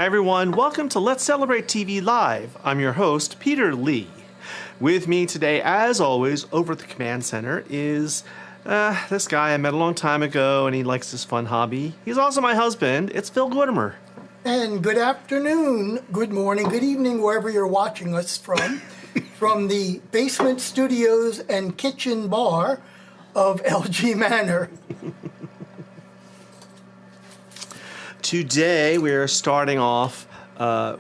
Hi everyone, welcome to Let's Celebrate TV Live. I'm your host, Peter Lee. With me today, as always, over at the command center is this guy I met a long time ago, and he likes this fun hobby. He's also my husband. It's Phil Gordimer. And good afternoon, good morning, good evening, wherever you're watching us from the basement studios and kitchen bar of LG Manor. Today we are starting off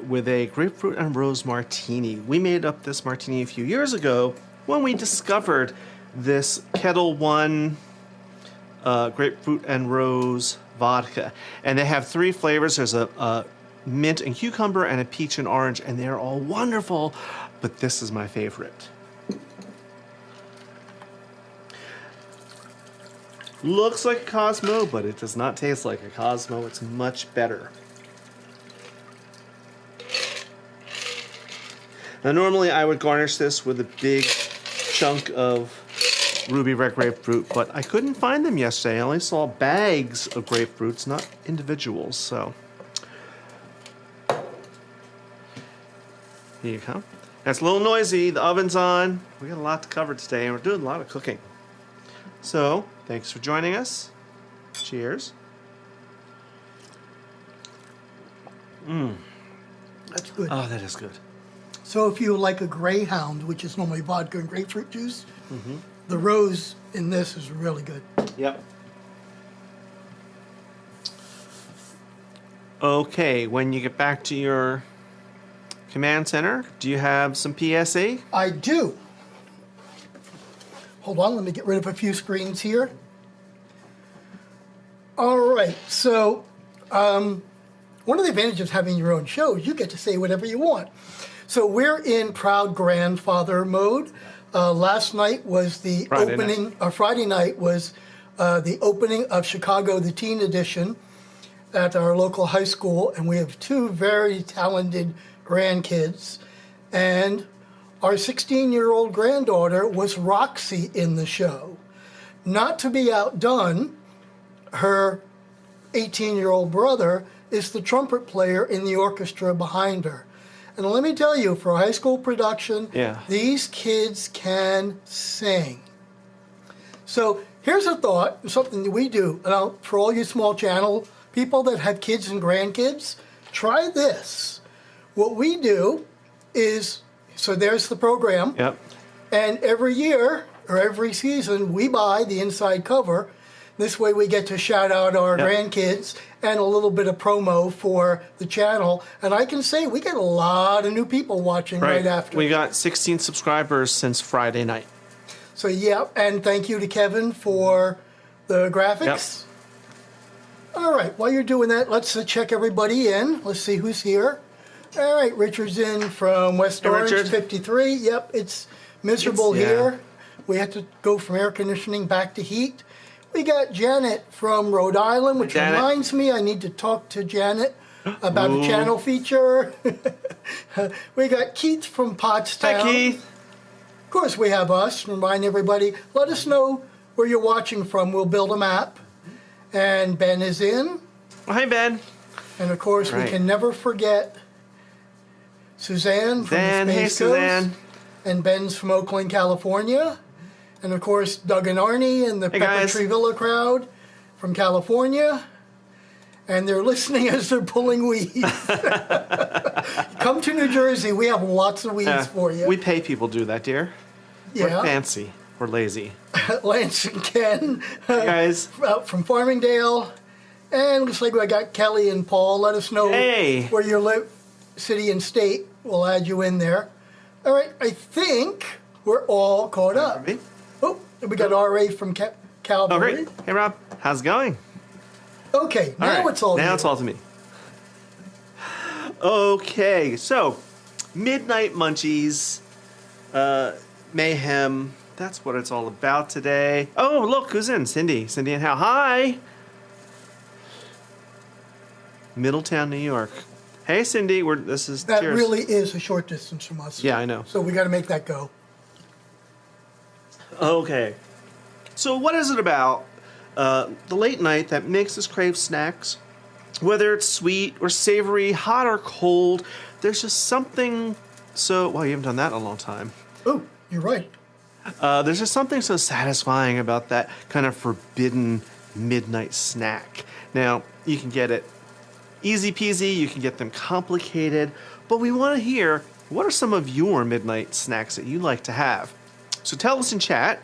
with a grapefruit and rose martini. We made up this martini a few years ago when we discovered this Kettle One grapefruit and rose vodka. And they have three flavors. There's a mint and cucumber and a peach and orange, and they're all wonderful, but this is my favorite. Looks like a Cosmo, but it does not taste like a Cosmo. It's much better. Now, normally I would garnish this with a big chunk of ruby red grapefruit, but I couldn't find them yesterday. I only saw bags of grapefruits, not individuals, so. Here you go. That's a little noisy. The oven's on. We got a lot to cover today, and we're doing a lot of cooking. So, thanks for joining us. Cheers. That's good. Oh, that is good. So if you like a Greyhound, which is normally vodka and grapefruit juice, the rose in this is really good. Yep. Okay, when you get back to your command center, do you have some PSA? I do. Hold on, let me get rid of a few screens here. All right, so one of the advantages of having your own show is you get to say whatever you want. So we're in proud grandfather mode. Last night was the Friday night was the opening of Chicago, the Teen Edition at our local high school, and we have two very talented grandkids. And our 16-year-old granddaughter was Roxy in the show. Not to be outdone, her 18-year-old brother is the trumpet player in the orchestra behind her. And let me tell you, for a high school production, these kids can sing. So here's a thought, something that we do. Now, for all you small channel people that have kids and grandkids, try this. What we do is, so there's the program. Yep. And every year, or every season, we buy the inside cover. This way we get to shout out our grandkids and a little bit of promo for the channel. And I can say we get a lot of new people watching right after. We got 16 subscribers since Friday night. So, yeah, and thank you to Kevin for the graphics. Yep. All right, while you're doing that, let's check everybody in. Let's see who's here. All right, Richard's in from West Orange, Richard. 53. Yep, it's miserable here. We had to go from air conditioning back to heat. We got Janet from Rhode Island, which reminds me I need to talk to Janet about a channel feature. We got Keith from Pottstown. Hi, Keith. Of course, we have us. Remind everybody, let us know where you're watching from. We'll build a map. And Ben is in. Well, hi, Ben. And, of course, we can never forget Suzanne from the Space Coast. Suzanne. And Ben's from Oakland, California. And, of course, Doug and Arnie and the Pepper Tree Villa crowd from California. And they're listening as they're pulling weeds. Come to New Jersey. We have lots of weeds for you. We pay people to do that, dear. Yeah. We're fancy. We're lazy. Lance and Ken. Hey, guys. Out from Farmingdale. And looks like I got Kelly and Paul. Let us know where you live, city and state. We'll add you in there. All right. I think we're all caught up. Oh, we got R.A. from Calvary. Oh, great. Hey, Rob. How's it going? Okay, now it's all Now it's all to me. Okay, so Midnight Munchies, Mayhem. That's what it's all about today. Oh, look, who's in? Cindy. Cindy and Hal. Hi. Middletown, New York. Hey, Cindy. That really is a short distance from us. Yeah, I know. So we got to make that go. Okay. So what is it about the late night that makes us crave snacks Whether it's sweet or savory, hot or cold, there's just something so... Well, you haven't done that in a long time. Oh, you're right. There's just something so satisfying about that kind of forbidden midnight snack. Now, you can get it easy peasy, you can get them complicated, but we want to hear, what are some of your midnight snacks that you like to have? So tell us in chat.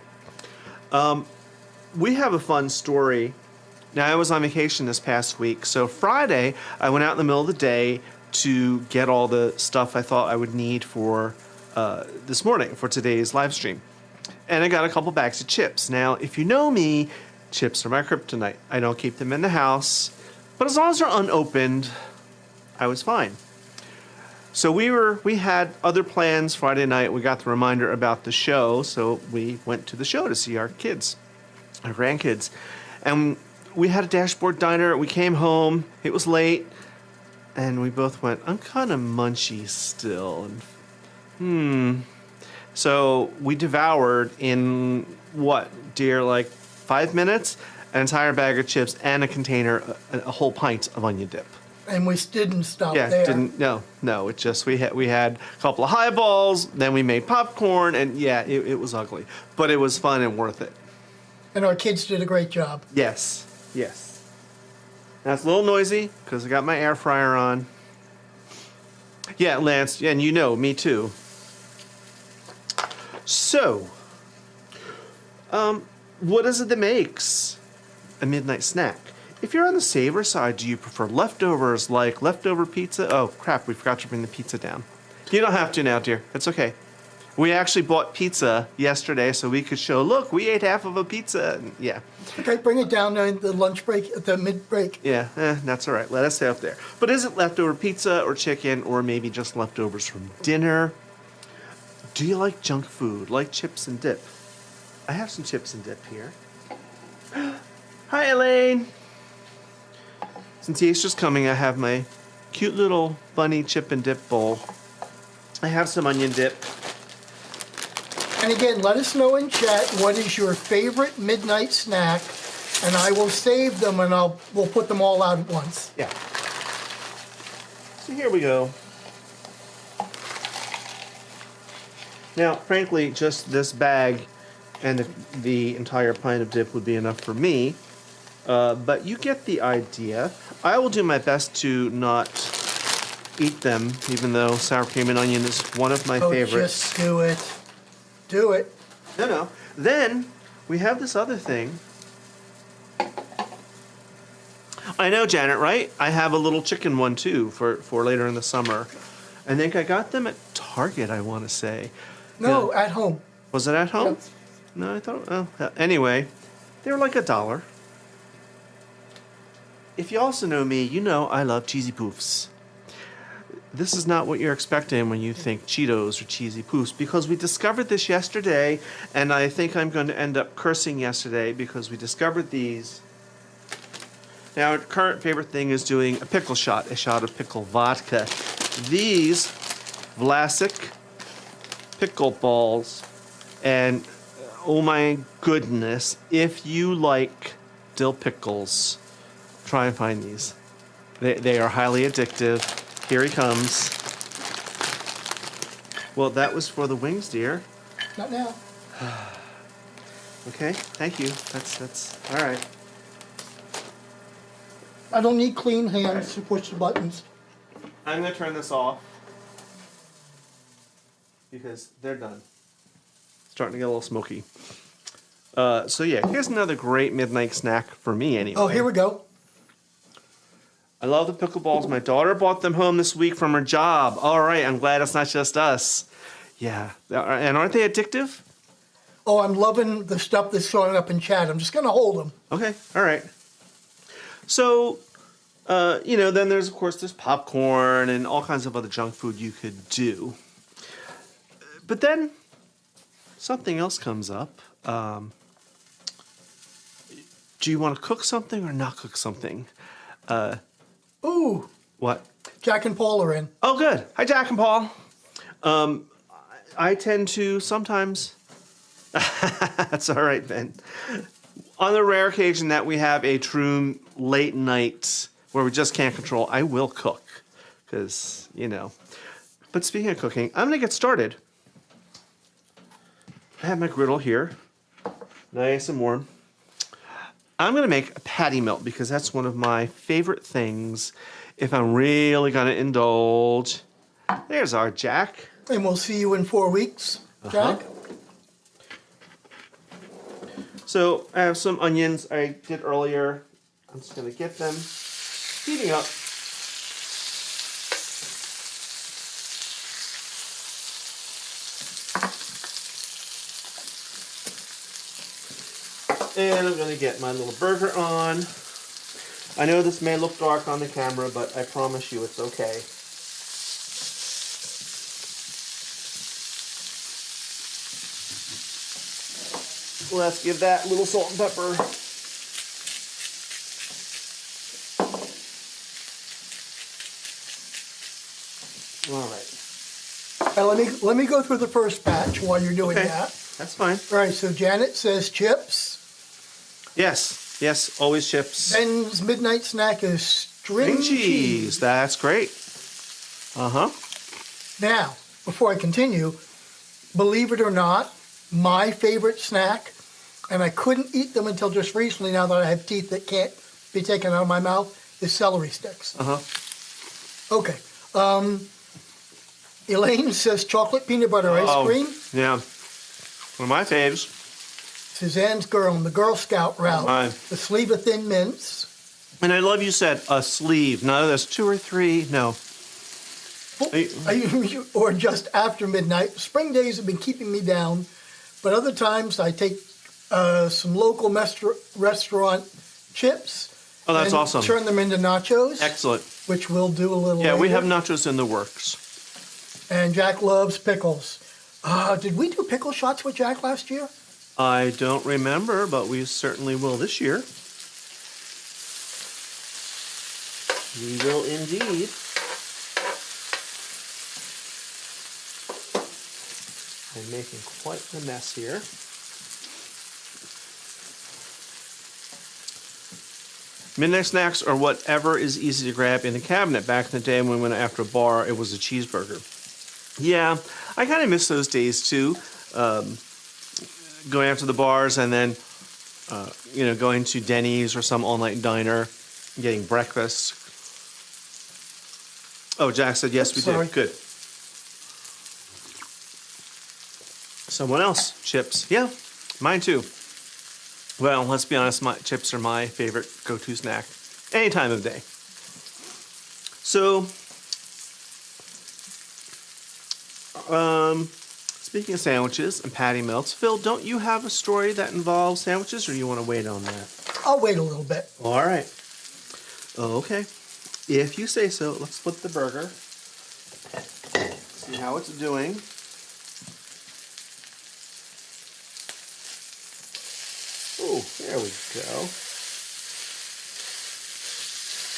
We have a fun story. Now, I was on vacation this past week, so Friday, I went out in the middle of the day to get all the stuff I thought I would need for this morning, for today's live stream. And I got a couple bags of chips. Now, if you know me, chips are my kryptonite. I don't keep them in the house, but as long as they're unopened, I was fine. So we had other plans Friday night. We got the reminder about the show, so we went to the show to see our kids, our grandkids. And we had a dashboard diner. We came home. It was late. And we both went, I'm kind of munchy still. And, So we devoured in, what, dear, like 5 minutes, an entire bag of chips and a container, a whole pint of onion dip. And we didn't stop there. No, it just, we had a couple of highballs, then we made popcorn, and yeah, it was ugly. But it was fun and worth it. And our kids did a great job. Yes. Now it's a little noisy, because I got my air fryer on. Yeah, Lance, and you know, me too. So, what is it that makes a midnight snack? If you're on the savor side, do you prefer leftovers like leftover pizza? Oh, crap, we forgot to bring the pizza down. You don't have to now, dear. It's okay. We actually bought pizza yesterday so we could show, look, we ate half of a pizza. Yeah. Okay, bring it down during the lunch break, the mid-break. Yeah, that's all right. Let us stay up there. But is it leftover pizza or chicken or maybe just leftovers from dinner? Do you like junk food, like chips and dip? I have some chips and dip here. Hi, Elaine. Since Easter's coming, I have my cute little bunny chip and dip bowl. I have some onion dip. And again, let us know in chat what is your favorite midnight snack, and I will save them and we'll put them all out at once. Yeah. So here we go. Now, frankly, just this bag and the entire pint of dip would be enough for me. But you get the idea. I will do my best to not eat them, even though sour cream and onion is one of my favorites. Just do it. Do it. No. Then we have this other thing. I know, Janet, right? I have a little chicken one, too, for later in the summer. I think I got them at Target, I want to say. No, at home. Was it at home? Yep. No, I thought... Oh, anyway, they were like $1. If you also know me, you know I love cheesy poofs. This is not what you're expecting when you think Cheetos or cheesy poofs, because we discovered this yesterday, and I think I'm going to end up cursing yesterday because we discovered these. Now, our current favorite thing is doing a pickle shot, a shot of pickle vodka. These Vlasic pickle balls, and oh my goodness, if you like dill pickles, try and find these. They are highly addictive. Here he comes. Well, that was for the wings, dear. Not now. Okay, thank you. That's all right. I don't need clean hands to push the buttons. I'm gonna turn this off because they're done. Starting to get a little smoky. So yeah, here's another great midnight snack for me anyway. Oh, here we go. I love the pickleballs. My daughter bought them home this week from her job. All right, I'm glad it's not just us. Yeah, and aren't they addictive? Oh, I'm loving the stuff that's showing up in chat. I'm just going to hold them. Okay, all right. So, then there's, of course, there's popcorn and all kinds of other junk food you could do. But then something else comes up. Do you want to cook something or not cook something? Ooh. What? Jack and Paul are in. Oh, good. Hi, Jack and Paul. I tend to sometimes... That's all right, Ben. On the rare occasion that we have a true late night where we just can't control, I will cook. Because, you know. But speaking of cooking, I'm going to get started. I have my griddle here. Nice and warm. I'm going to make a patty melt because that's one of my favorite things if I'm really going to indulge. There's our Jack. And we'll see you in 4 weeks, Jack. So I have some onions I did earlier. I'm just going to get them heating up. And I'm going to get my little burger on. I know this may look dark on the camera, but I promise you it's okay. Let's give that a little salt and pepper. All right. Let me go through the first batch while you're doing that. That's fine. All right, so Janet says chips. Yes, yes, always chips. Ben's midnight snack is string cheese. That's great. Now, before I continue, believe it or not, my favorite snack, and I couldn't eat them until just recently now that I have teeth that can't be taken out of my mouth, is celery sticks. Okay. Elaine says chocolate peanut butter ice cream. Yeah. One of my faves. Suzanne's going the Girl Scout route. Mine. The sleeve of Thin Mints. And I love you said a sleeve. None of this 2 or 3. No. Or just after midnight. Spring days have been keeping me down, but other times I take some local restaurant chips. Oh, that's awesome. Turn them into nachos. Excellent. Which we'll do a little Yeah, later. we have nachos in the works. And Jack loves pickles. Did we do pickle shots with Jack last year? I don't remember, but we certainly will this year. We will indeed. I'm making quite a mess here. Midnight snacks are whatever is easy to grab in the cabinet. Back in the day when we went after a bar, it was a cheeseburger. Yeah, I kind of miss those days too. Going after the bars and then, going to Denny's or some all-night diner, getting breakfast. Oh, Jack said yes, we did. Good. Someone else, chips. Yeah, mine too. Well, let's be honest, chips are my favorite go-to snack any time of day. So, speaking of sandwiches and patty melts, Phil, don't you have a story that involves sandwiches, or do you want to wait on that? I'll wait a little bit. All right. Okay. If you say so, let's flip the burger. See how it's doing. Oh, there we go.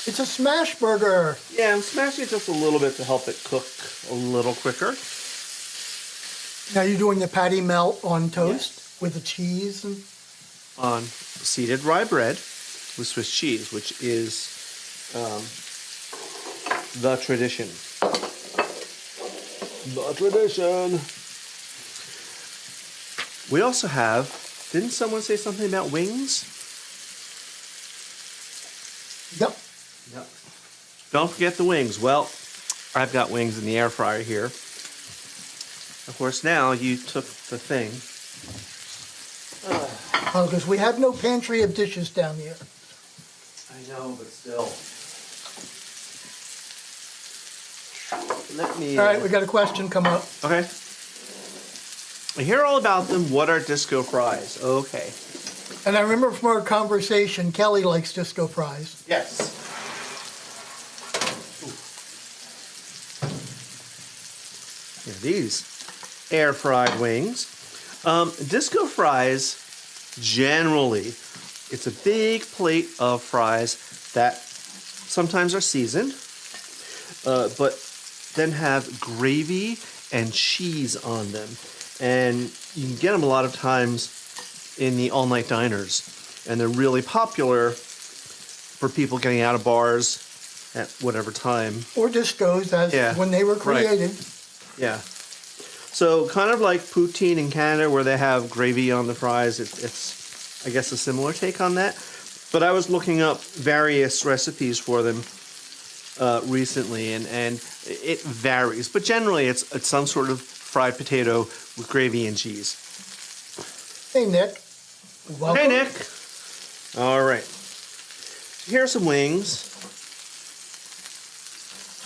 It's a smash burger. Yeah, I'm smashing it just a little bit to help it cook a little quicker. Now you're doing the patty melt on toast with the cheese and on seeded rye bread with Swiss cheese, which is the tradition. The tradition. We also have, didn't someone say something about wings? Yep. Don't forget the wings. Well, I've got wings in the air fryer here. Of course, now you took the thing. Oh, because we have no pantry of dishes down here. I know, but still. Let me. All right, we got a question come up. Okay. I hear all about them. What are disco fries? Okay. And I remember from our conversation, Kelly likes disco fries. Yes. Here are these air fried wings. Disco fries, generally, it's a big plate of fries that sometimes are seasoned, but then have gravy and cheese on them. And you can get them a lot of times in the all-night diners. And they're really popular for people getting out of bars at whatever time. Or discos as when they were created. Right. Yeah. So kind of like poutine in Canada where they have gravy on the fries, it's I guess a similar take on that. But I was looking up various recipes for them recently, and it varies. But generally it's some sort of fried potato with gravy and cheese. Hey, Nick. Welcome. Hey, Nick. All right. Here's some wings.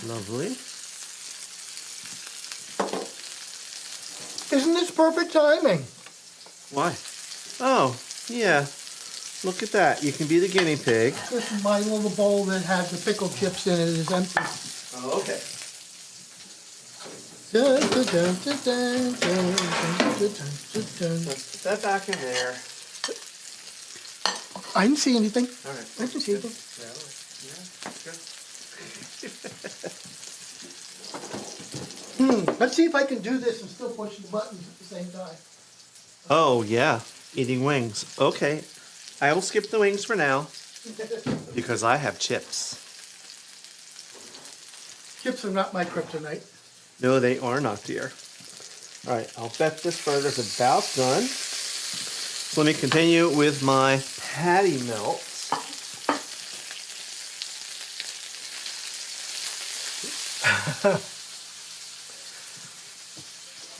Lovely. Isn't this perfect timing? Why? Oh, yeah. Look at that. You can be the guinea pig. This my little bowl that had the pickle chips in it is empty. Oh, okay. Let's put that back in there. I didn't see anything. All right. I didn't see anything. Yeah, good. Let's see if I can do this and still push the buttons at the same time. Oh, yeah. Eating wings. Okay. I will skip the wings for now because I have chips. Chips are not my kryptonite. No, they are not, dear. All right. I'll bet this burger's about done. So let me continue with my patty melt. I'm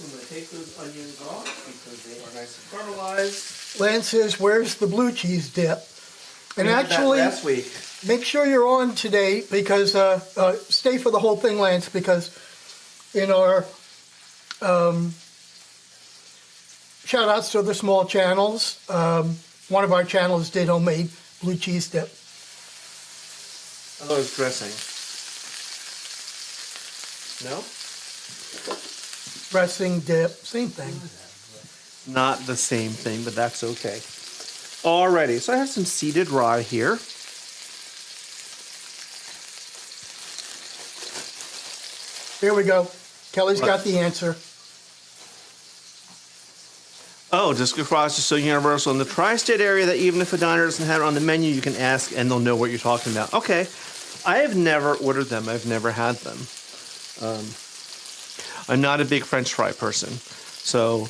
going to take those onions off because they are nice and caramelized. Lance says, "Where's the blue cheese dip?" And We had that actually, last week. make sure you're on today because stay for the whole thing, Lance, because in our shout outs to the small channels, one of our channels did homemade blue cheese dip. I thought it was dressing. No? Dressing, dip, same thing. Not the same thing, but that's okay. Alrighty, so I have some seeded rye here. Here we go. Kelly's got the answer. Oh, disco fries are so universal in the tri-state area that even if a diner doesn't have it on the menu, you can ask and they'll know what you're talking about. Okay, I have never ordered them. I've never had them. I'm not a big French fry person, so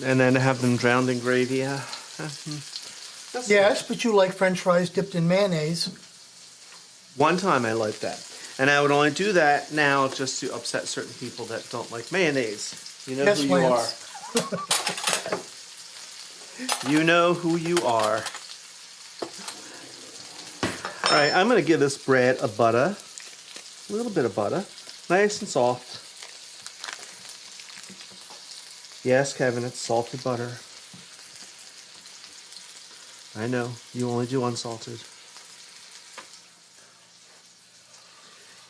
and then to have them drowned in gravy. That's Yes, but you like French fries dipped in mayonnaise. One time I liked that, and I would only do that now just to upset certain people that don't like mayonnaise. You know Yes, who you Lance. are. You know who you are. All right, I'm going to give this bread a butter, a little bit of butter, nice and soft. Yes, Kevin, it's salted butter. I know, you only do unsalted.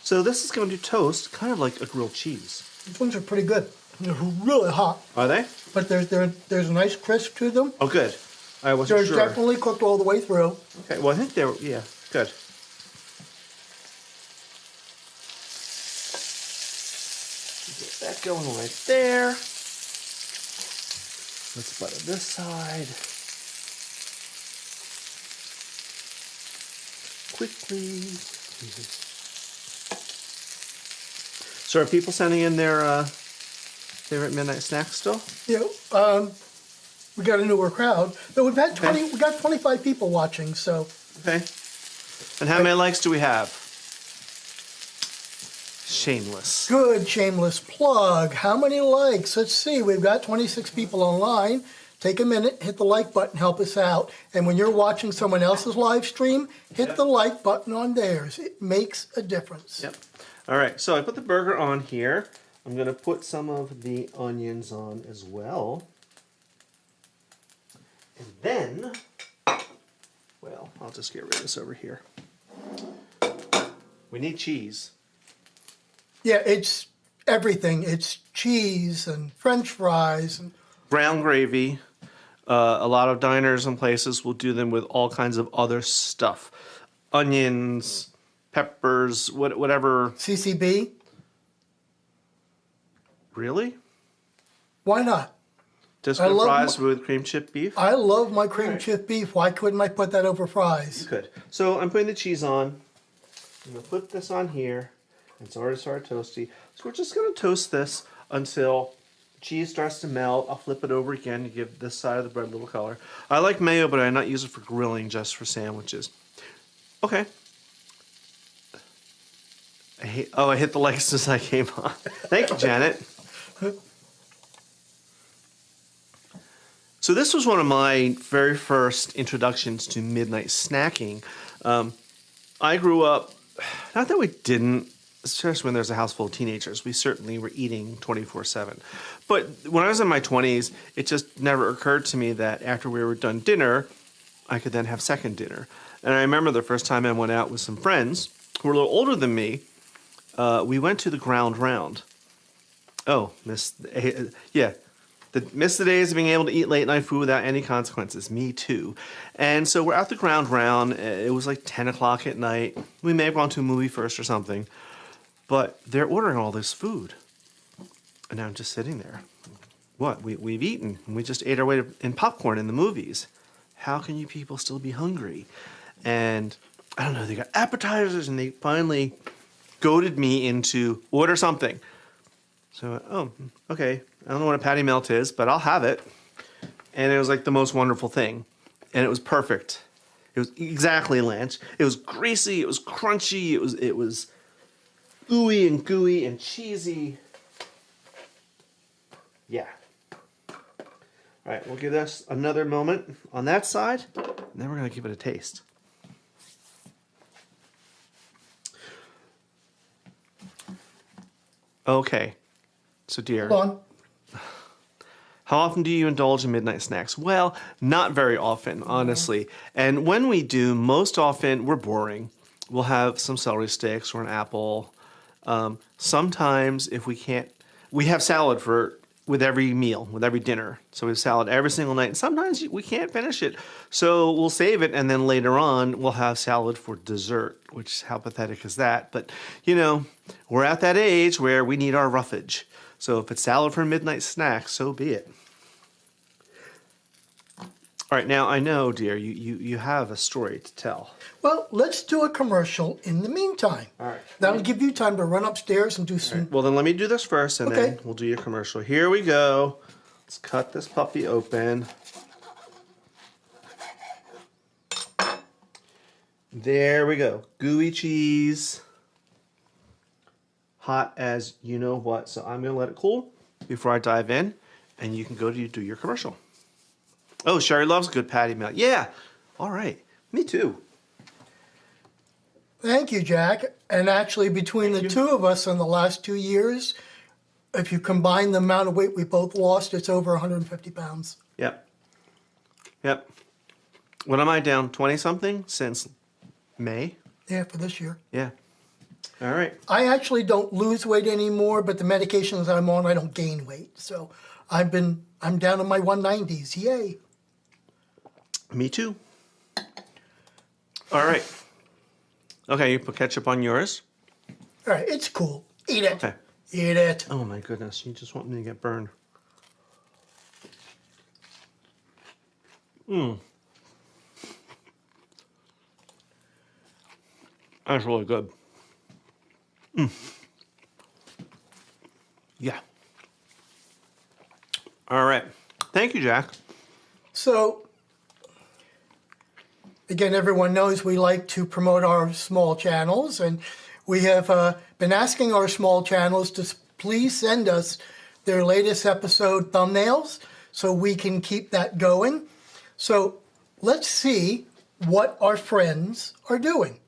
So this is going to toast kind of like a grilled cheese. These ones are pretty good. They're really hot, Are they? but there's a nice crisp to them. Oh, good. I wasn't They're sure. definitely cooked all the way through. Okay, well, I think they were, yeah, good. Get that going right there. Let's butter this side. Quickly. So are people sending in their favorite midnight snacks still? We got a newer crowd. But we've had we got 25 people watching, so. Okay. And how many likes do we have? Shameless. Good, shameless plug. How many likes? Let's see. We've got 26 people online. Take a minute, hit the like button, help us out. And when you're watching someone else's live stream, hit the like button on theirs. It makes a difference. Yep. All right, so I put the burger on here. I'm going to put some of the onions on as well. And then, well, I'll just get rid of this over here. We need cheese. Yeah, it's everything. It's cheese and French fries. And Brown gravy. A lot of diners and places will do them with all kinds of other stuff. Onions, peppers, whatever. CCB? Really? Why not? Disco fries with cream chip beef? I love my cream chip beef. Why couldn't I put that over fries? You could. So I'm putting the cheese on. I'm going to put this on here. It's already started toasty. So we're just going to toast this until the cheese starts to melt. I'll flip it over again to give this side of the bread a little color. I like mayo, but I not use it for grilling, just for sandwiches. Okay. I hit the like as I came on. Thank you, Janet. So this was one of my very first introductions to midnight snacking. I grew up, not that we didn't, especially when there's a house full of teenagers, we certainly were eating 24/7. But when I was in my 20s, it just never occurred to me that after we were done dinner, I could then have second dinner. And I remember the first time I went out with some friends who were a little older than me. We went to the Ground Round. Oh, missed the days of being able to eat late night food without any consequences. Me too. And so we're at the Ground Round. It was like 10 o'clock at night. We may have gone to a movie first or something. But they're ordering all this food. And I'm just sitting there. What? We've eaten. We just ate our way in popcorn in the movies. How can you people still be hungry? And I don't know, they got appetizers, and they finally goaded me into order something. So, okay, I don't know what a patty melt is, but I'll have it. And it was like the most wonderful thing. And it was perfect. It was exactly lunch. It was greasy, it was crunchy, it was ooey and gooey and cheesy. Yeah. All right, we'll give this another moment on that side, and then we're going to give it a taste. Okay. So, dear. Hold on. How often do you indulge in midnight snacks? Well, not very often, honestly. And when we do, most often we're boring. We'll have some celery sticks or an apple. Sometimes, if we can't, we have salad with every meal, with every dinner. So we have salad every single night. And sometimes we can't finish it. So we'll save it, and then later on, we'll have salad for dessert, which, how pathetic is that? But, you know, we're at that age where we need our roughage. So if it's salad for a midnight snack, so be it. All right, now I know, dear, you have a story to tell. Well, let's do a commercial in the meantime. All right. That'll give you time to run upstairs and do some... Right. Well, then let me do this first, and then we'll do your commercial. Here we go. Let's cut this puppy open. There we go. Gooey cheese. Hot as you know what. So I'm going to let it cool before I dive in, and you can go to do your commercial. Oh, Sherry loves good patty melt. Yeah. All right. Me too. Thank you, Jack. And actually, between the two of us in the last 2 years, if you combine the amount of weight we both lost, it's over 150 pounds. Yep. Yep. What am I down? 20-something since May? Yeah, for this year. Yeah. All right. I actually don't lose weight anymore, but the medications I'm on, I don't gain weight. So I'm down in my 190s. Yay. Me too. All right. Okay, you put ketchup on yours. All right, it's cool. Eat it. Okay. Eat it. Oh my goodness, you just want me to get burned. That's really good. Yeah. All right. Thank you, Jack. So, again, everyone knows we like to promote our small channels, and we have been asking our small channels to please send us their latest episode thumbnails so we can keep that going. So let's see what our friends are doing.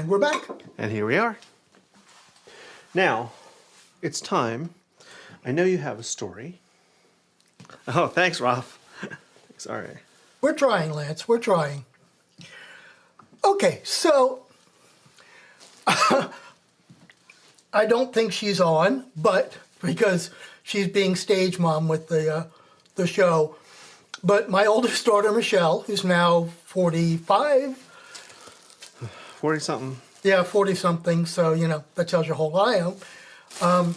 And we're back. And here we are. Now, it's time. I know you have a story. Oh, thanks, Ralph. Sorry. We're trying, Lance. We're trying. Okay, so I don't think she's on, but because she's being stage mom with the show. But my oldest daughter, Michelle, who's now 45. 40-something. Yeah, 40-something. So, you know, that tells you how old I am.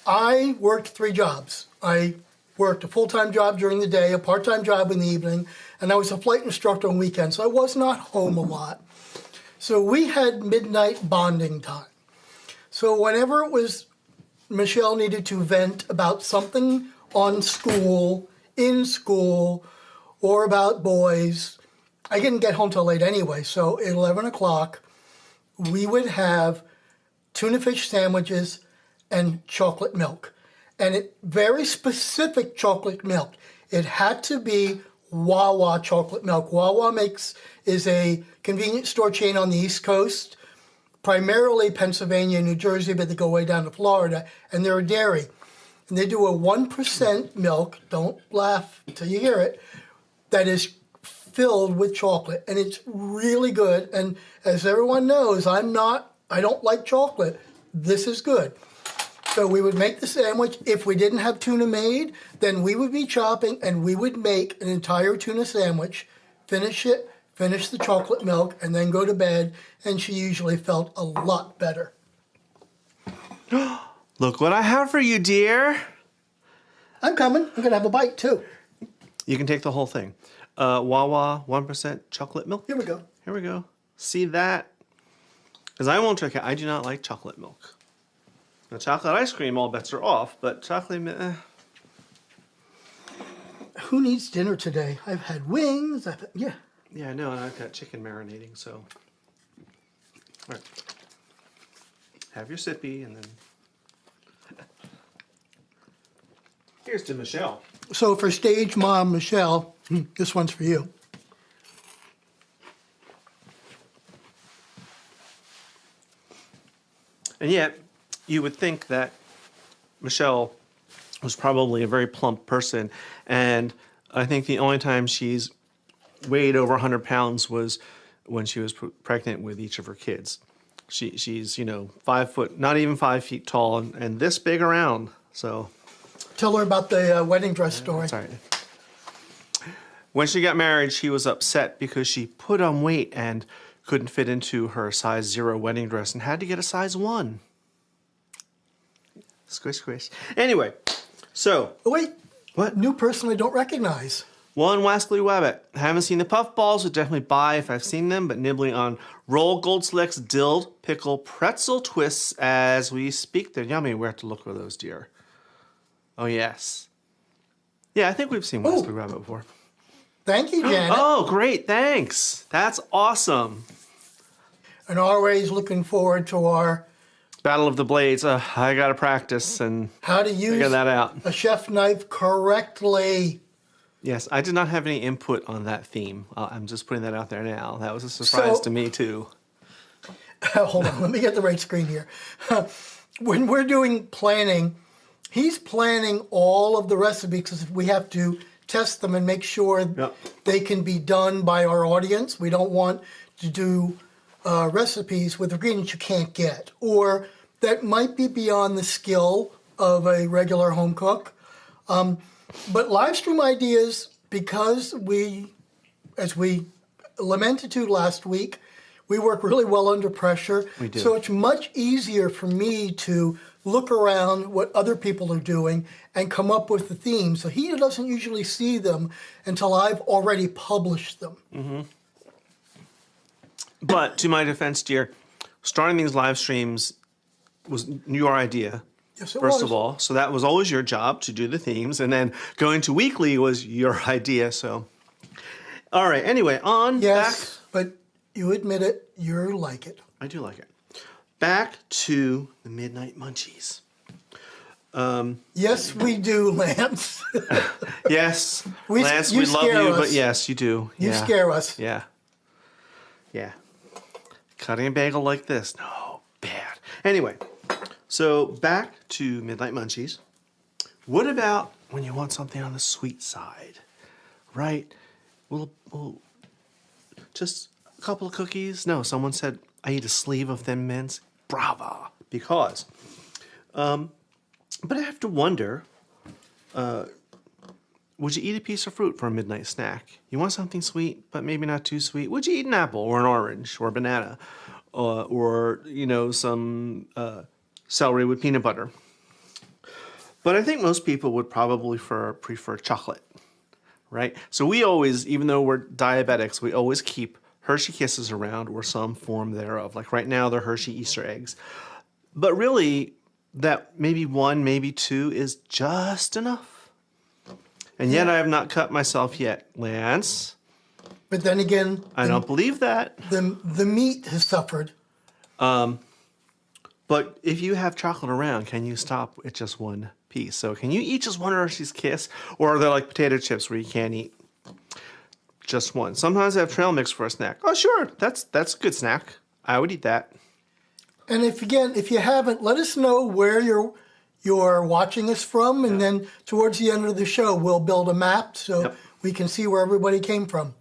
I worked 3 jobs. I worked a full-time job during the day, a part-time job in the evening, and I was a flight instructor on weekends, so I was not home a lot. So we had midnight bonding time. So whenever it was Michelle needed to vent about something on school, in school, or about boys, I didn't get home till late anyway, so at 11 o'clock, we would have tuna fish sandwiches and chocolate milk. And very specific chocolate milk. It had to be Wawa chocolate milk. Wawa is a convenience store chain on the East Coast, primarily Pennsylvania and New Jersey, but they go way down to Florida, and they're a dairy. And they do a 1% milk, don't laugh until you hear it, that is filled with chocolate. And it's really good. And as everyone knows, I don't like chocolate. This is good. So we would make the sandwich. If we didn't have tuna made, then we would be chopping and we would make an entire tuna sandwich, finish it, finish the chocolate milk, and then go to bed. And she usually felt a lot better. Look what I have for you, dear. I'm coming. I'm going to have a bite, too. You can take the whole thing. Wawa 1% chocolate milk. Here we go. Here we go. See that? Because I won't trick it. I do not like chocolate milk. Now, chocolate ice cream, all bets are off, but chocolate... Who needs dinner today? I've had wings. Yeah. Yeah, I know, and I've got chicken marinating, so... All right. Have your sippy, and then... Here's to Michelle. So for stage mom, Michelle, this one's for you. And yet, you would think that Michelle was probably a very plump person, and I think the only time she's weighed over 100 pounds was when she was pregnant with each of her kids. She's 5 foot, not even 5 feet tall, and this big around. So, tell her about the wedding dress story. Sorry. When she got married, she was upset because she put on weight and couldn't fit into her size 0 wedding dress and had to get a size 1. Squish, squish. Anyway, so... Oh, wait. What? New person I don't recognize. One Wascally Wabbit. Haven't seen the puffballs, would definitely buy if I've seen them, but nibbling on roll Gold Selects dill pickle pretzel twists as we speak. They're yummy. We have to look for those, dear. Oh, yes. Yeah, I think we've seen Wascally Wabbit before. Thank you, Janet. Oh, great. Thanks. That's awesome. And always looking forward to our... Battle of the Blades. I got to practice and how to use figure that out. A chef knife correctly. Yes, I did not have any input on that theme. I'm just putting that out there now. That was a surprise to me, too. Hold on. Let me get the right screen here. When we're doing planning, he's planning all of the recipes because we have to test them and make sure they can be done by our audience. We don't want to do recipes with ingredients you can't get or that might be beyond the skill of a regular home cook. But live stream ideas, because as we lamented to last week, we work really well under pressure. We do. So it's much easier for me to look around what other people are doing and come up with the themes. So he doesn't usually see them until I've already published them. Mm-hmm. But to my defense, dear, starting these live streams was your idea. Yes, it First was. of all, so that was always your job to do the themes, and then going to weekly was your idea. So, all right. Anyway, yes, but you admit it, you like it. I do like it. Back to the Midnight Munchies. Yes, we do, Lance. Yes, you Lance, we love you, us. but yes, you do. You scare us. Yeah. Yeah. Cutting a bagel like this, no, bad. Anyway, so back to Midnight Munchies. What about when you want something on the sweet side, right? We'll just a couple of cookies. No, someone said, I eat a sleeve of Thin Mints. Brava, because. But I have to wonder, would you eat a piece of fruit for a midnight snack? You want something sweet, but maybe not too sweet. Would you eat an apple or an orange or a banana or some celery with peanut butter? But I think most people would probably prefer chocolate, right? So we always, even though we're diabetics, we always keep Hershey Kisses around or some form thereof. Like right now, they're Hershey Easter eggs. But really, that maybe one, maybe two is just enough. And yet I have not cut myself yet, Lance. But then again, I don't believe that. The meat has suffered. But if you have chocolate around, can you stop at just one piece? So can you eat just one Hershey's Kiss? Or are they like potato chips where you can't eat just one? Sometimes I have trail mix for a snack. Oh, sure. That's a good snack. I would eat that. And if you haven't, let us know where you're watching us from, and then towards the end of the show, we'll build a map so we can see where everybody came from.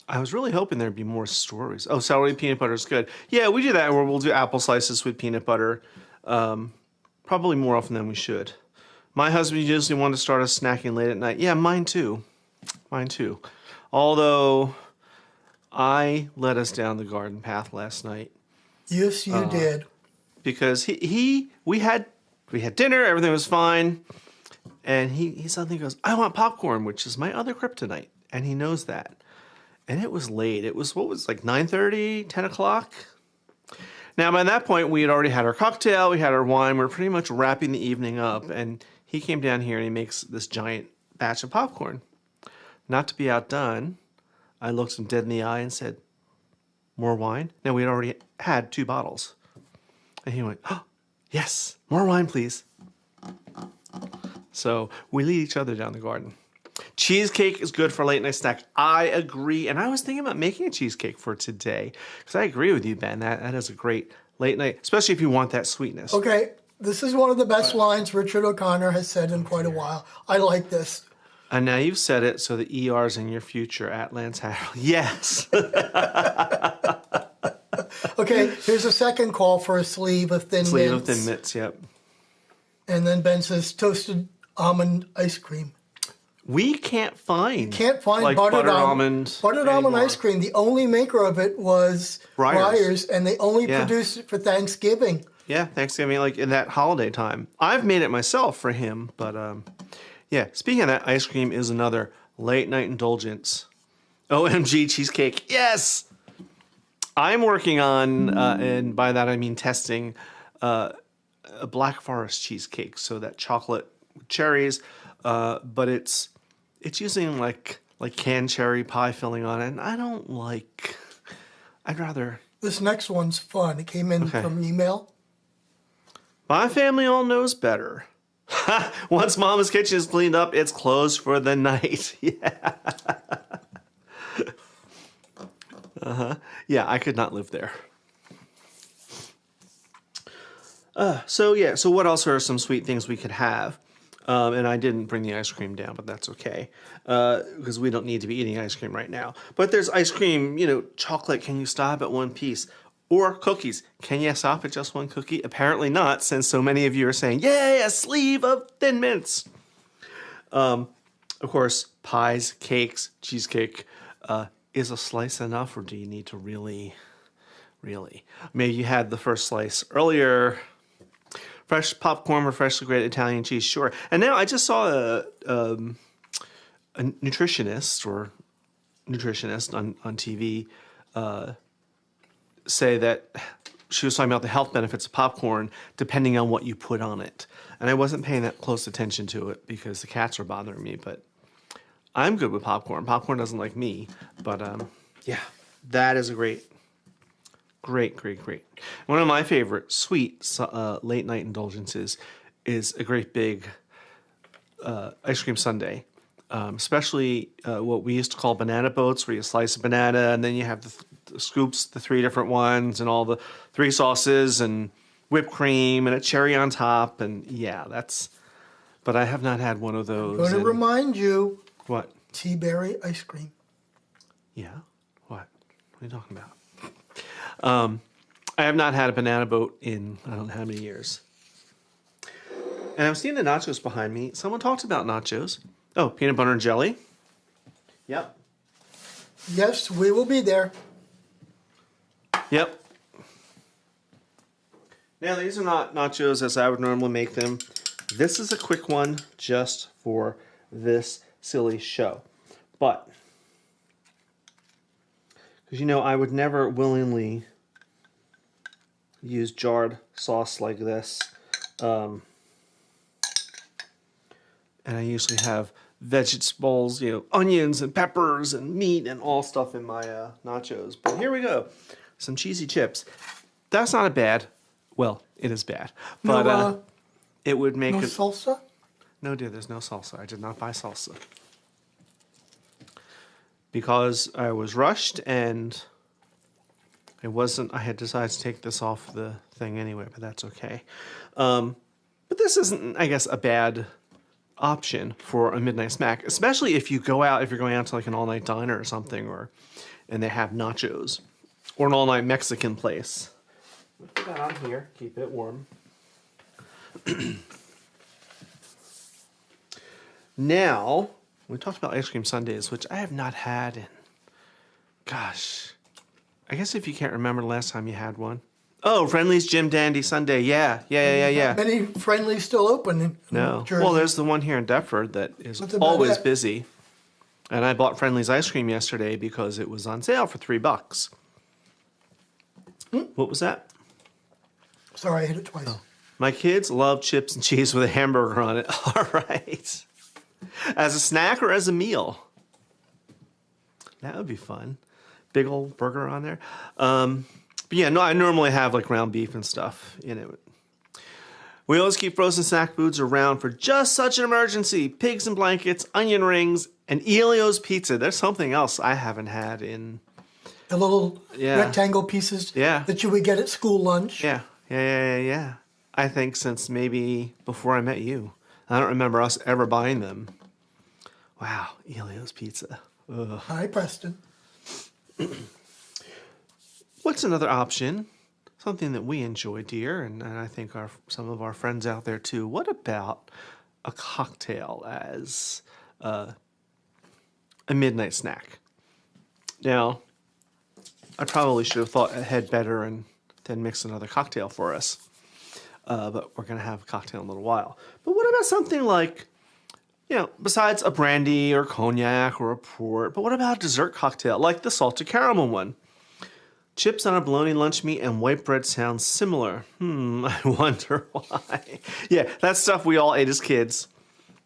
I was really hoping there'd be more stories. Oh, celery peanut butter is good. Yeah, we do that where we'll do apple slices with peanut butter, probably more often than we should. My husband usually wanted to start us snacking late at night. Yeah, mine too. Although I led us down the garden path last night. Yes, you did. Because we had dinner, everything was fine, and he suddenly goes, I want popcorn, which is my other kryptonite, and he knows that. And it was late. It was, like 9:30, 10 o'clock? Now, by that point, we had already had our cocktail, we had our wine, we were pretty much wrapping the evening up, and he came down here and he makes this giant batch of popcorn. Not to be outdone, I looked him dead in the eye and said, more wine? Now, we had already had 2 bottles. And he went, oh, yes, more wine, please. So we lead each other down the garden. Cheesecake is good for a late night snack. I agree. And I was thinking about making a cheesecake for today. Because I agree with you, Ben. That is a great late night, especially if you want that sweetness. Okay, this is one of the best lines Richard O'Connor has said in quite a while. I like this. And now you've said it, so the ER's in your future at Lance Harold. Yes. Okay, here's a second call for a sleeve of Thin Mints. Sleeve of Thin Mints, yep. And then Ben says toasted almond ice cream. We can't find like buttered almond ice cream. The only maker of it was Breyers, and they only produced it for Thanksgiving. Yeah, Thanksgiving, like in that holiday time. I've made it myself for him, but yeah. Speaking of that, ice cream is another late night indulgence. OMG cheesecake, yes. I'm working on, and by that I mean testing, a Black Forest cheesecake. So that chocolate with cherries, but it's using like canned cherry pie filling on it, and I don't like. I'd rather. This next one's fun. It came in from email. My family all knows better. Once Mama's kitchen is cleaned up, it's closed for the night. Yeah. Yeah, I could not live there. So what else are some sweet things we could have? And I didn't bring the ice cream down, but that's okay. Because we don't need to be eating ice cream right now. But there's ice cream, chocolate, can you stop at one piece? Or cookies. Can you stop at just one cookie? Apparently not, since so many of you are saying, yay, a sleeve of Thin Mints. Of course, pies, cakes, cheesecake. Is a slice enough, or do you need to really? Maybe you had the first slice earlier. Fresh popcorn or freshly grated Italian cheese, sure. And now I just saw a nutritionist on TV say that she was talking about the health benefits of popcorn depending on what you put on it. And I wasn't paying that close attention to it because the cats were bothering me, but I'm good with popcorn. Popcorn doesn't like me, but yeah, that is a great. One of my favorite sweet late night indulgences is a great big ice cream sundae. especially what we used to call banana boats, where you slice a banana and then you have the scoops, the 3 different ones, and all the 3 sauces and whipped cream and a cherry on top. And yeah, but I have not had one of those. I'm going to remind you. What? Tea berry ice cream. Yeah? What? What are you talking about? I have not had a banana boat in I don't know how many years. And I'm seeing the nachos behind me. Someone talked about nachos. Oh, peanut butter and jelly. Yep. Yes, we will be there. Yep. Now, these are not nachos as I would normally make them. This is a quick one just for this silly show. But, because I would never willingly use jarred sauce like this. And I usually have vegetables, onions and peppers and meat and all stuff in my nachos. But here we go. Some cheesy chips. That's not a bad. Well, it is bad. But it would make no salsa? No, dear, there's no salsa. I did not buy salsa. Because I was rushed and I had decided to take this off the thing anyway, but that's okay. But this isn't, I guess, a bad option for a midnight snack, especially if you're going out to like an all-night diner or something, and they have nachos, or an all-night Mexican place. Put that on here, keep it warm. Now, we talked about ice cream sundaes, which I have not had in, gosh, I guess if you can't remember the last time you had one. Oh, Friendly's Jim Dandy Sundae. Yeah. Many Friendly's still open in Jersey. Well, there's the one here in Deptford that is always busy. And I bought Friendly's ice cream yesterday because it was on sale for $3. What was that? Sorry, I hit it twice. Oh. My kids love chips and cheese with a hamburger on it. All right. As a snack or as a meal? That would be fun. Big old burger on there. But yeah, no, I normally have like ground beef and stuff in it. We always keep frozen snack foods around for just such an emergency. Pigs and blankets, onion rings, and Elio's pizza. There's something else I haven't had in... The little rectangle pieces that you would get at school lunch. Yeah. I think since maybe before I met you. I don't remember us ever buying them. Wow, Elio's pizza. Ugh. Hi, Preston. What's another option? Something that we enjoy, dear, and I think some of our friends out there too. What about a cocktail as a midnight snack? Now, I probably should have thought ahead better and then mix another cocktail for us. But we're going to have a cocktail in a little while. But what about something like, besides a brandy or cognac or a port, but what about a dessert cocktail like the salted caramel one? Chips on a bologna lunch meat and white bread sounds similar. I wonder why. Yeah, that's stuff we all ate as kids,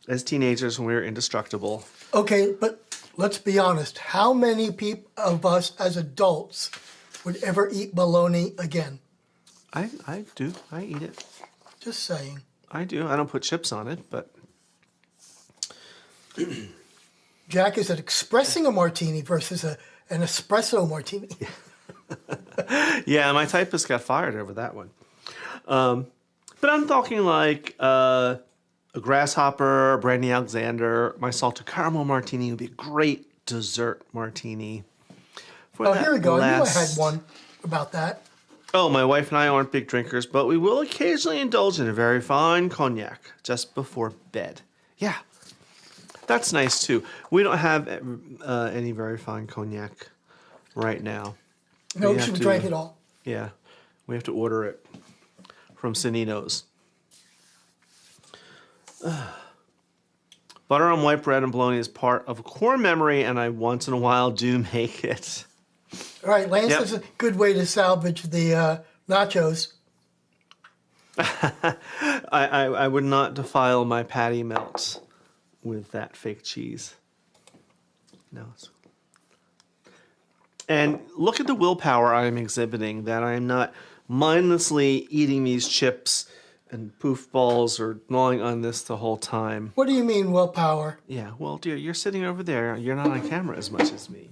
as teenagers when we were indestructible. Okay, but let's be honest. How many of us as adults would ever eat bologna again? I do. I eat it. Just saying. I do. I don't put chips on it, but... Jack, is it expressing a martini versus an espresso martini? Yeah, my typist got fired over that one. But I'm talking like a grasshopper, brandy Alexander. My salted caramel martini would be a great dessert martini. Here we go. I knew I had one about that. Oh, my wife and I aren't big drinkers, but we will occasionally indulge in a very fine cognac just before bed. Yeah, that's nice too. We don't have any very fine cognac right now. No, we should drink it all. Yeah, we have to order it from Sanino's. Butter on white bread and bologna is part of a core memory, and I once in a while do make it. All right, Lance, that's a good way to salvage the nachos. I would not defile my patty melts with that fake cheese. No. And look at the willpower I am exhibiting, that I am not mindlessly eating these chips And poof balls are gnawing on this the whole time. What do you mean, willpower? Yeah, well, dear, you're sitting over there. You're not on camera as much as me.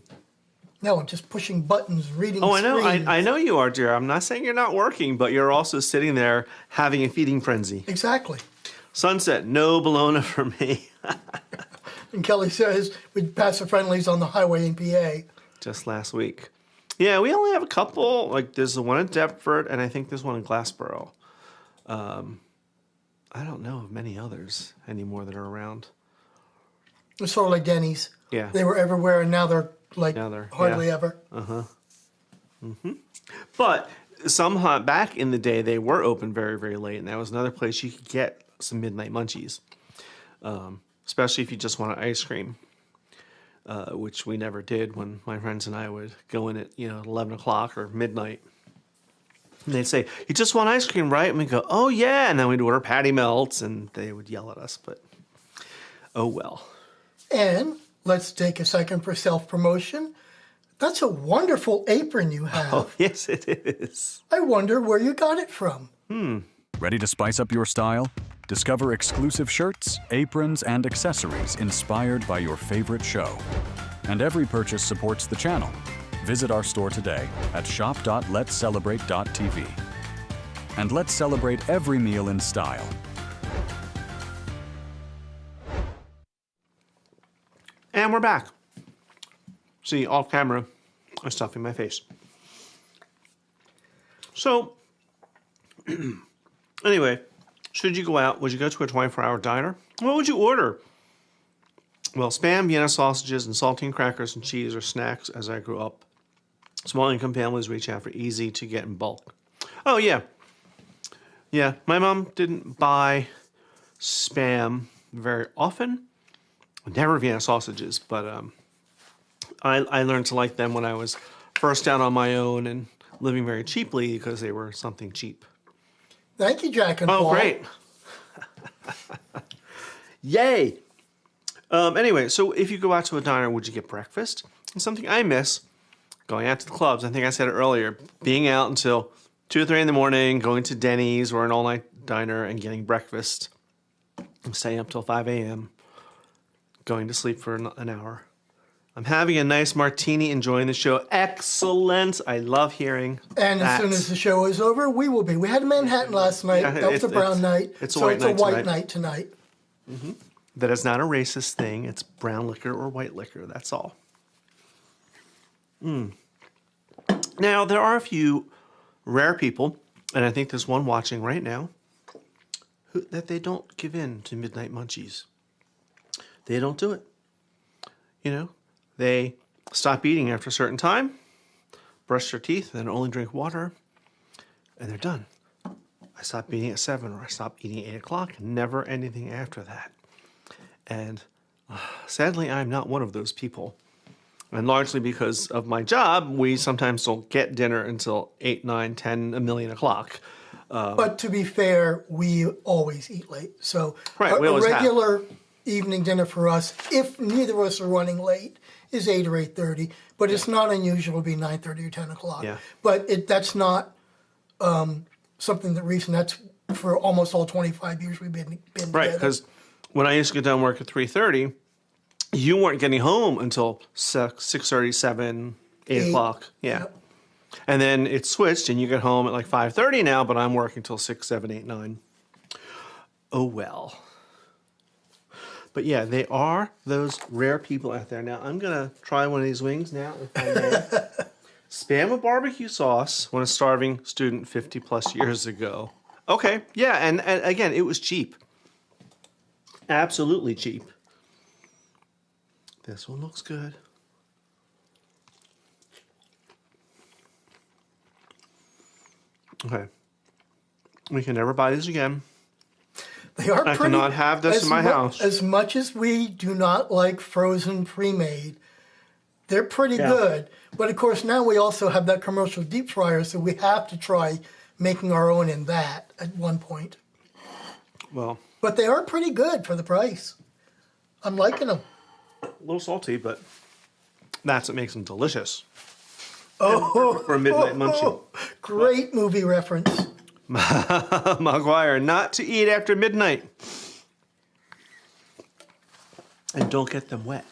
No, I'm just pushing buttons, reading Oh, screens. I know you are, dear. I'm not saying you're not working, but you're also sitting there having a feeding frenzy. Exactly. Sunset, no bologna for me. And Kelly says we pass the friendlies on the highway in PA. Just last week. Yeah, we only have a couple. Like, there's the one in Deptford, and I think there's one in Glassboro. I don't know of many others anymore that are around. It's sort of like Denny's. Yeah. They were everywhere, and now they're hardly yeah. ever. But somehow back in the day, they were open very, very late, and that was another place you could get some Midnight Munchies, especially if you just wanted ice cream, which we never did when my friends and I would go in at 11 o'clock or midnight. And they'd say, "You just want ice cream, right?" And we'd go, "Oh, yeah." And then we'd order Patty Melts, and they would yell at us, but oh well. And let's take a second for self-promotion. That's a wonderful apron you have. Oh, yes, it is. I wonder where you got it from. Ready to spice up your style? Discover exclusive shirts, aprons, and accessories inspired by your favorite show. And every purchase supports the channel. Visit our store today at shop.letscelebrate.tv. And let's celebrate every meal in style. And we're back. See, off camera, I'm stuffing my face. So, anyway, should you go out? Would you go to a 24-hour diner? What would you order? Well, Spam, Vienna sausages, and saltine crackers and cheese are snacks as I grew up. Small income families reach out for easy to get in bulk. Oh, yeah. Yeah, my mom didn't buy Spam very often. Never Vienna sausages, but I learned to like them when I was first out on my own and living very cheaply because they were something cheap. Thank you, Jack and Paul. Oh, great. Yay. Anyway, so if you go out to a diner, would you get breakfast? And something I miss, going out to the clubs, I think I said it earlier, being out until 2 or 3 in the morning, going to Denny's or an all-night diner and getting breakfast, and staying up till 5 a.m., going to sleep for an hour. I'm having a nice martini, enjoying the show. Excellent. I love hearing And that. as soon as the show is over, we will be. We had Manhattan last night. Yeah, that was a brown night. It's a so white it's night a white tonight. night tonight. That is not a racist thing. It's brown liquor or white liquor. That's all. Now, there are a few rare people, and I think there's one watching right now, that they don't give in to Midnight Munchies. They don't do it. They stop eating after a certain time, brush their teeth, then only drink water, and they're done. I stop eating at 7 or I stop eating at 8 o'clock, never anything after that. And sadly, I'm not one of those people. And largely because of my job, we sometimes don't get dinner until 8, 9, 10, a million o'clock. But to be fair, we always eat late. So Right, we a always have. regular evening dinner for us, if neither of us are running late, is 8 or 8:30. But it's not unusual to be 9:30 or 10 o'clock. Yeah. But that's not something that's for almost all 25 years we've been Right, together. because when I used to get done work at 3:30, you weren't getting home until 6:30, 7, 8 o'clock. Yeah. Yep. And then it switched, and you get home at like 5:30 now, but I'm working till 6, 7, 8, 9. Oh, well. But yeah, they are those rare people out there. Now, I'm going to try one of these wings now, if I may. Spam with barbecue sauce when a starving student 50 plus years ago. Okay, yeah, and again, it was cheap. Absolutely cheap. This one looks good. Okay. We can never buy these again. They are I pretty, cannot have this in my house. As much as we do not like frozen pre-made, they're pretty good. But of course, now we also have that commercial deep fryer, so we have to try making our own in that at one point. Well, But they are pretty good for the price. I'm liking them. a little salty, but that's what makes them delicious. Oh, For a midnight munchie. great movie reference. McGuire, not to eat after midnight. And don't get them wet.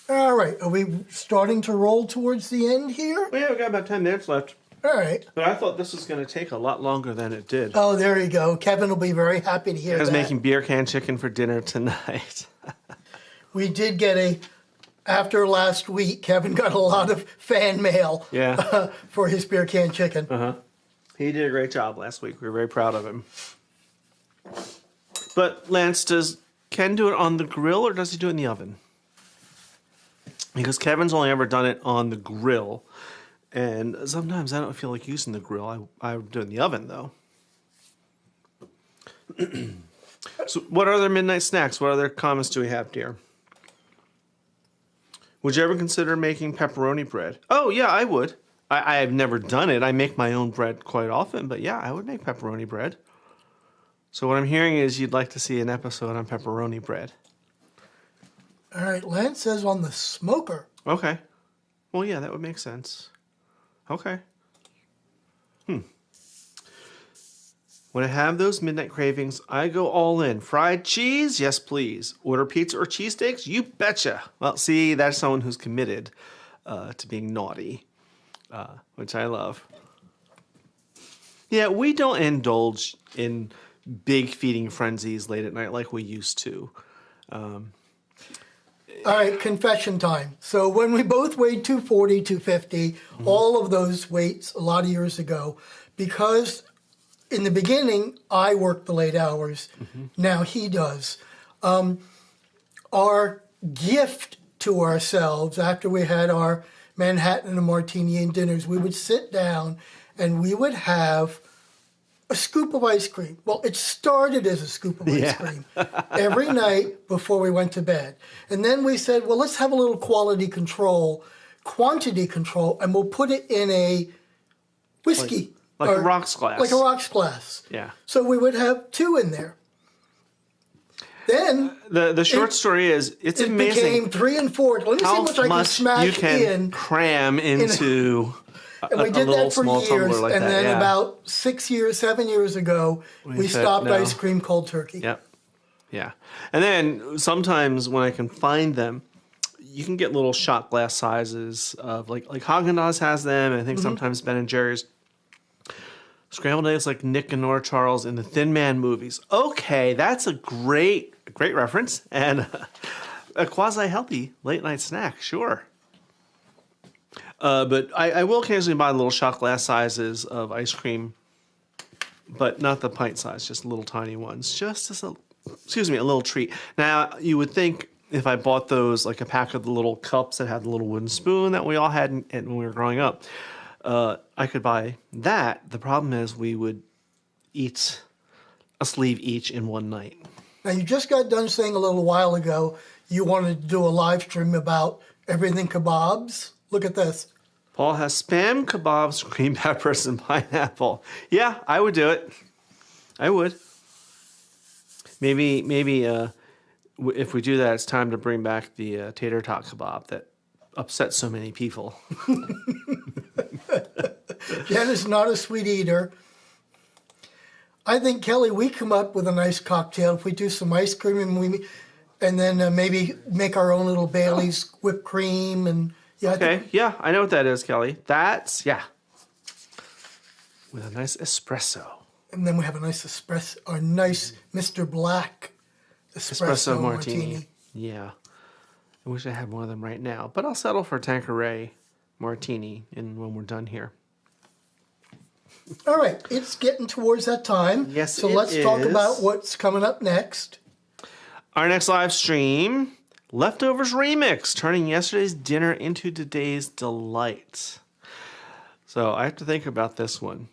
All right, are we starting to roll towards the end here? Well, yeah, we've got about 10 minutes left. All right. But I thought this was going to take a lot longer than it did. Oh, there you go. Kevin will be very happy to hear I was that. making beer can chicken for dinner tonight. We did get after last week, Kevin got a lot of fan mail for his beer can chicken. Uh-huh. He did a great job last week. We were very proud of him. But Lance, does Ken do it on the grill or does he do it in the oven? Because Kevin's only ever done it on the grill. And sometimes I don't feel like using the grill. I do it in the oven, though. So what other midnight snacks? What other comments do we have, dear? Would you ever consider making pepperoni bread? Oh, yeah, I would. I've never done it. I make my own bread quite often. But, yeah, I would make pepperoni bread. So what I'm hearing is you'd like to see an episode on pepperoni bread. All right, Lance says on the smoker. Okay. Well, yeah, that would make sense. Okay. When I have those midnight cravings, I go all in. Fried cheese? Yes, please. Order pizza or cheesesteaks? You betcha. Well, see, that's someone who's committed to being naughty, which I love. Yeah, we don't indulge in big feeding frenzies late at night like we used to. All right, confession time. So when we both weighed 240, 250, all of those weights a lot of years ago, because in the beginning, I worked the late hours. Now he does. Our gift to ourselves after we had our Manhattan and Martini and dinners, we would sit down and we would have a scoop of ice cream. Well, it started as a scoop of ice cream every night before we went to bed. And then we said, well, let's have a little quantity control, and we'll put it in a whiskey. Like a rocks glass. Like a rocks glass. Yeah. So we would have 2 in there. Then the short story is it's amazing. It became 3 and 4. Let me see how much I can smash you can in. Cram into and we did that for years. Like and that, then about 7 years ago, we stopped ice cream cold turkey. Yep. Yeah. And then sometimes when I can find them, you can get little shot glass sizes of like Haagen-Dazs has them, and I think sometimes Ben and Jerry's. Scrambled eggs like Nick and Nora Charles in the Thin Man movies. Okay, that's a great reference and a quasi-healthy late night snack, sure. But I will occasionally buy little shot glass sizes of ice cream, but not the pint size, just little tiny ones, just as a little treat. Now, you would think if I bought those, like a pack of the little cups that had the little wooden spoon that we all had when we were growing up, I could buy that. The problem is we would eat a sleeve each in one night. Now, you just got done saying a little while ago you wanted to do a live stream about everything kebabs. Look at this. Paul has Spam, kebabs, green peppers, and pineapple. Yeah, I would do it. I would. Maybe if we do that, it's time to bring back the tater tot kebab that upset so many people. Jen is not a sweet eater. I think, Kelly, we come up with a nice cocktail if we do some ice cream and then maybe make our own little Bailey's whipped cream and yeah, I know what that is, Kelly. That's with a nice espresso. And then we have a nice espresso, our nice Mr. Black espresso martini. Yeah. I wish I had one of them right now, but I'll settle for Tanqueray martini when we're done here. All right, it's getting towards that time. Yes, so let's talk about what's coming up next. Our next live stream, Leftovers Remix, turning yesterday's dinner into today's delight. So I have to think about this one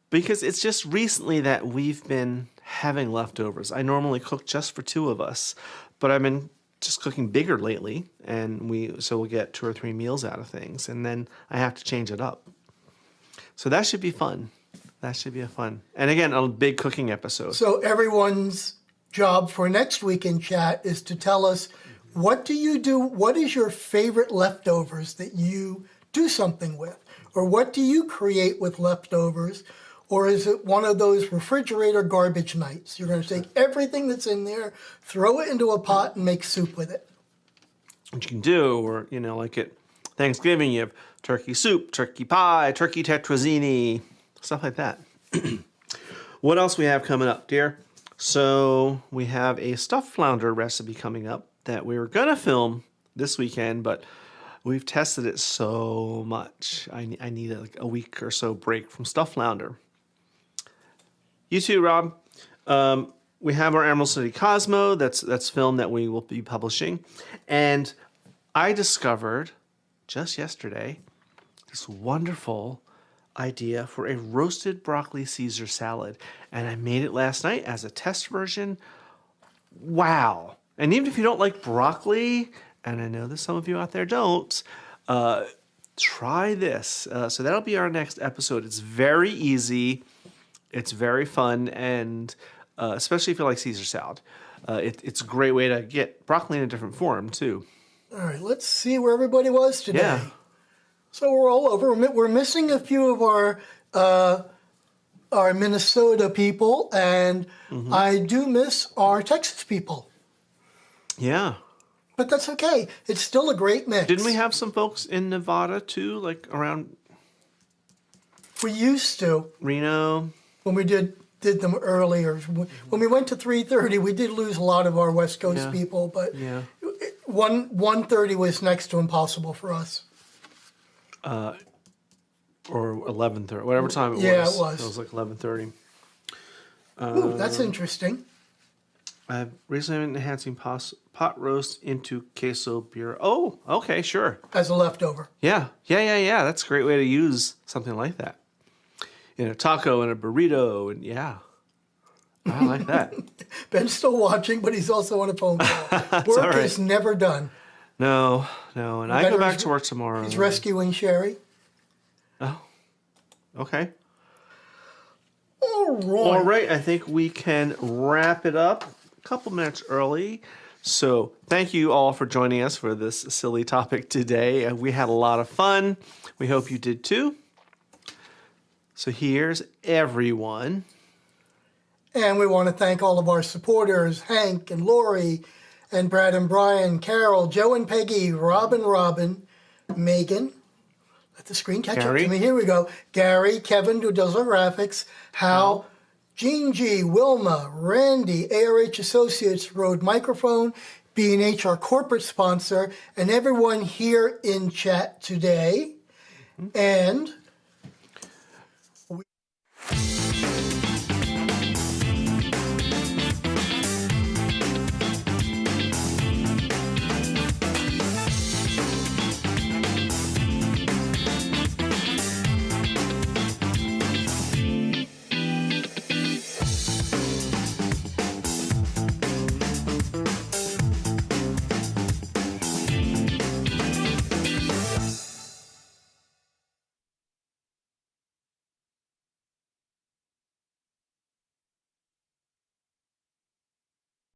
because it's just recently that we've been having leftovers. I normally cook just for 2 of us, but I've been just cooking bigger lately, and we'll get 2 or 3 meals out of things, and then I have to change it up. So that should be fun. That should be fun. And again, a big cooking episode. So everyone's job for next week in chat is to tell us, what do you do? What is your favorite leftovers that you do something with? Or what do you create with leftovers? Or is it one of those refrigerator garbage nights? You're going to take everything that's in there, throw it into a pot, and make soup with it. What you can do, or, like at Thanksgiving, you have turkey soup, turkey pie, turkey tetrazzini, stuff like that. What else we have coming up, dear? So we have a stuffed flounder recipe coming up that we were going to film this weekend, but we've tested it so much. I need a week or so break from stuffed flounder. You too, Rob. We have our Emerald City Cosmo that's film that we will be publishing. And I discovered just yesterday this wonderful idea for a roasted broccoli Caesar salad. And I made it last night as a test version. Wow. And even if you don't like broccoli, and I know that some of you out there don't, try this. So that'll be our next episode. It's very easy. It's very fun. And especially if you like Caesar salad. It's a great way to get broccoli in a different form, too. All right, let's see where everybody was today. Yeah. So we're all over. We're missing a few of our Minnesota people, and I do miss our Texas people. Yeah. But that's okay. It's still a great mix. Didn't we have some folks in Nevada, too, like around We used to. Reno? When we did them earlier. When we went to 3:30, we did lose a lot of our West Coast people, but 1:30 was next to impossible for us. Or 11:30, whatever time it was. Yeah, it was. It was like 11:30. Ooh, that's interesting. I've recently been enhancing pot roast into queso beer. Oh, okay, sure. As a leftover. Yeah. That's a great way to use something like that. In a taco and a burrito, and I like that. Ben's still watching, but he's also on a phone call. Work all right. is never done. No, and I go back to work tomorrow. He's rescuing Sherry. Oh, okay. All right. I think we can wrap it up a couple minutes early. So thank you all for joining us for this silly topic today. We had a lot of fun. We hope you did too. So here's everyone. And we want to thank all of our supporters, Hank and Lori and Brad and Brian, Carol, Joe and Peggy, Robin, Megan. Let the screen catch up to me. Here we go. Gary, Kevin, who does our graphics, Hal, Jean G, Wilma, Randy, ARH Associates, Rode Microphone, B&H, our corporate sponsor, and everyone here in chat today. And